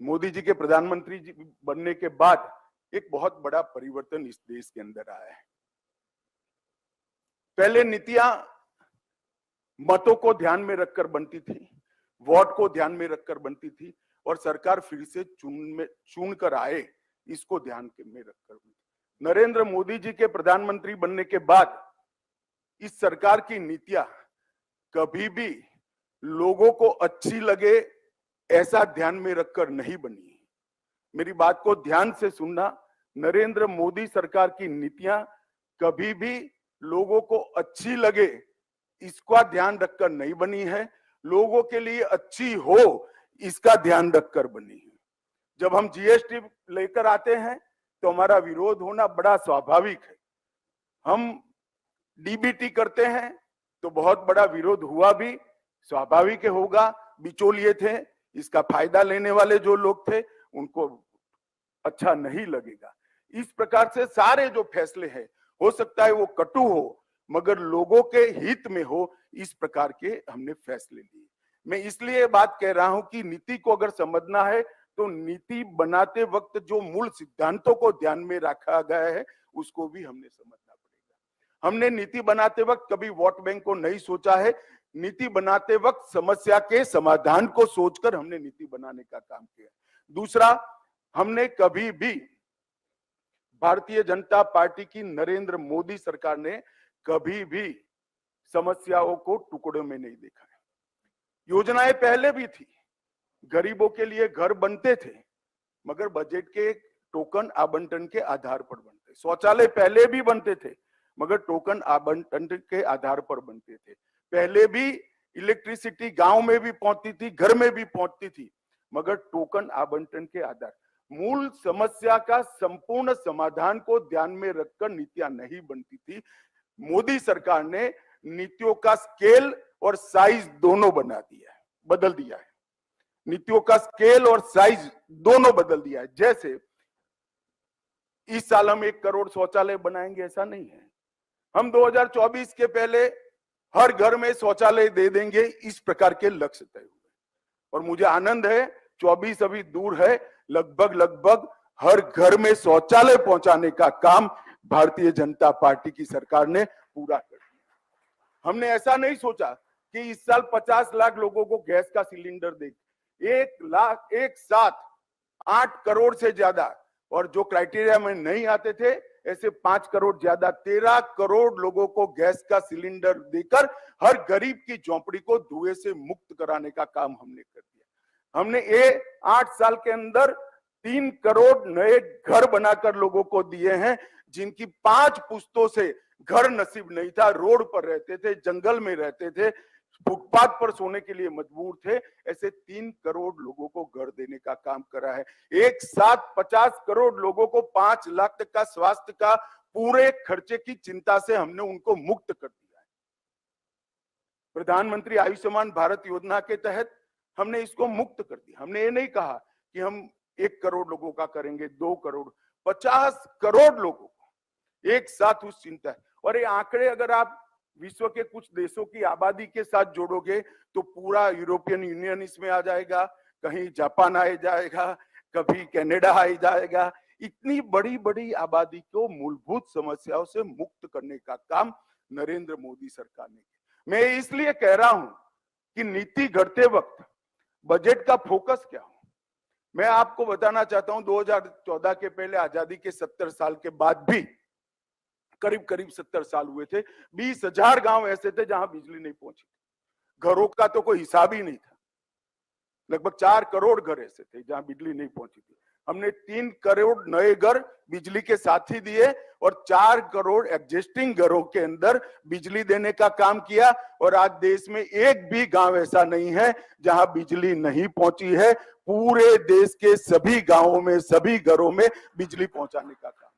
मोदी जी के प्रधानमंत्री जी बनने के बाद एक बहुत बड़ा परिवर्तन इस देश के अंदर आया है। पहले नीतियां मतों को ध्यान में रखकर बनती थी, वोट को ध्यान में रखकर बनती थी, और सरकार फिर से चुन कर आए इसको ध्यान में रखकर बनती। नरेंद्र मोदी जी के प्रधानमंत्री बनने के बाद इस सरकार की नीतियां कभी भी लोगों को अच्छी लगे ऐसा ध्यान में रखकर नहीं बनी। मेरी बात को ध्यान से सुनना, नरेंद्र मोदी सरकार की नीतियां कभी भी लोगों को अच्छी लगे इसका ध्यान रखकर नहीं बनी है, लोगों के लिए अच्छी हो इसका ध्यान रखकर बनी है। जब हम जीएसटी लेकर आते हैं तो हमारा विरोध होना बड़ा स्वाभाविक है। हम डीबीटी करते हैं तो बहुत बड़ा विरोध हुआ भी, स्वाभाविक होगा। बिचौलिए थे, इसका फायदा लेने वाले जो लोग थे उनको अच्छा नहीं लगेगा। इस प्रकार से सारे जो फैसले हैं, हो सकता है वो कटु हो मगर लोगों के हित में हो, इस प्रकार के हमने फैसले लिए। मैं इसलिए बात कह रहा हूं कि नीति को अगर समझना है तो नीति बनाते वक्त जो मूल सिद्धांतों को ध्यान में रखा गया है उसको भी हमने समझना पड़ेगा। हमने नीति बनाते वक्त कभी वोट बैंक को नहीं सोचा है, नीति बनाते वक्त समस्या के समाधान को सोचकर हमने नीति बनाने का काम किया। दूसरा, हमने कभी भी भारतीय जनता पार्टी की नरेंद्र मोदी सरकार ने कभी भी समस्याओं को टुकड़ों में नहीं देखा है। योजनाएं पहले भी थी, गरीबों के लिए घर बनते थे मगर बजट के टोकन आवंटन के आधार पर बनते। शौचालय पहले भी बनते थे मगर टोकन आवंटन के आधार पर बनते थे। पहले भी इलेक्ट्रिसिटी गांव में भी पहुंचती थी, घर में भी पहुंचती थी मगर टोकन आवंटन के आधार। मूल समस्या का संपूर्ण समाधान को ध्यान में रखकर नीतियां नहीं बनती थी। मोदी सरकार ने नीतियों का स्केल और साइज दोनों बदल दिया है। नीतियों का स्केल और साइज दोनों बदल दिया है। जैसे इस साल हम 1 करोड़ शौचालय बनाएंगे ऐसा नहीं है। हम 2024 के पहले हर घर में शौचालय दे देंगे, इस प्रकार के लक्ष्य तय हुए। और मुझे आनंद है 24 अभी दूर है, लगभग हर घर में शौचालय पहुंचाने का काम भारतीय जनता पार्टी की सरकार ने पूरा कर दिया। हमने ऐसा नहीं सोचा कि इस साल 50 लाख लोगों को गैस का सिलेंडर देंगे। 1 लाख एक साथ 8 करोड़ से ज्यादा, और जो क्राइटेरिया में नहीं आते थे ऐसे 5 करोड़ ज्यादा 13 करोड़ लोगों को गैस का सिलेंडर देकर हर गरीब की झोंपड़ी को धुएं से मुक्त कराने का काम हमने कर दिया। हमने 8 साल के अंदर 3 करोड़ नए घर बनाकर लोगों को दिए हैं, जिनकी 5 पुश्तों से घर नसीब नहीं था, रोड पर रहते थे, जंगल में रहते थे, फुटपाथ पर सोने के लिए मजबूर थे। ऐसे 3 करोड़ लोगों को घर देने का काम करा है। एक साथ 50 करोड़ लोगों को 5 लाख तक का स्वास्थ्य का पूरे खर्चे की चिंता से हमने उनको मुक्त कर दिया है। प्रधानमंत्री आयुष्मान भारत योजना के तहत हमने इसको मुक्त कर दिया। हमने ये नहीं कहा कि हम 1 करोड़ लोगों का करेंगे, 2 करोड़, 50 करोड़ लोगों को एक साथ उस चिंता है। और ये आंकड़े अगर आप विश्व के कुछ देशों की आबादी के साथ जोड़ोगे तो पूरा यूरोपियन यूनियन इसमें आ जाएगा, कहीं जापान आ जाएगा, कभी कनाडा आ जाएगा। इतनी बड़ी बड़ी आबादी को मूलभूत समस्याओं से मुक्त करने का काम नरेंद्र मोदी सरकार ने किया। मैं इसलिए कह रहा हूं कि नीति घड़ते वक्त बजट का फोकस क्या हो। मैं आपको बताना चाहता हूं 2014 के पहले आजादी के 70 साल के बाद भी करीब 70 साल हुए थे, 20,000 गांव ऐसे थे जहां बिजली नहीं पहुंची। घरों का तो कोई हिसाब ही नहीं था। लगभग 4 करोड़ घर ऐसे थे जहां बिजली नहीं पहुंची थी। हमने 3 करोड़ नए घर बिजली के साथ ही दिए और 4 करोड़ एग्जिस्टिंग घरों के अंदर बिजली देने का काम किया। और आज देश में एक भी गांव ऐसा नहीं है जहां बिजली नहीं पहुंची है। पूरे देश के सभी गांवों में, सभी घरों में बिजली पहुंचाने का काम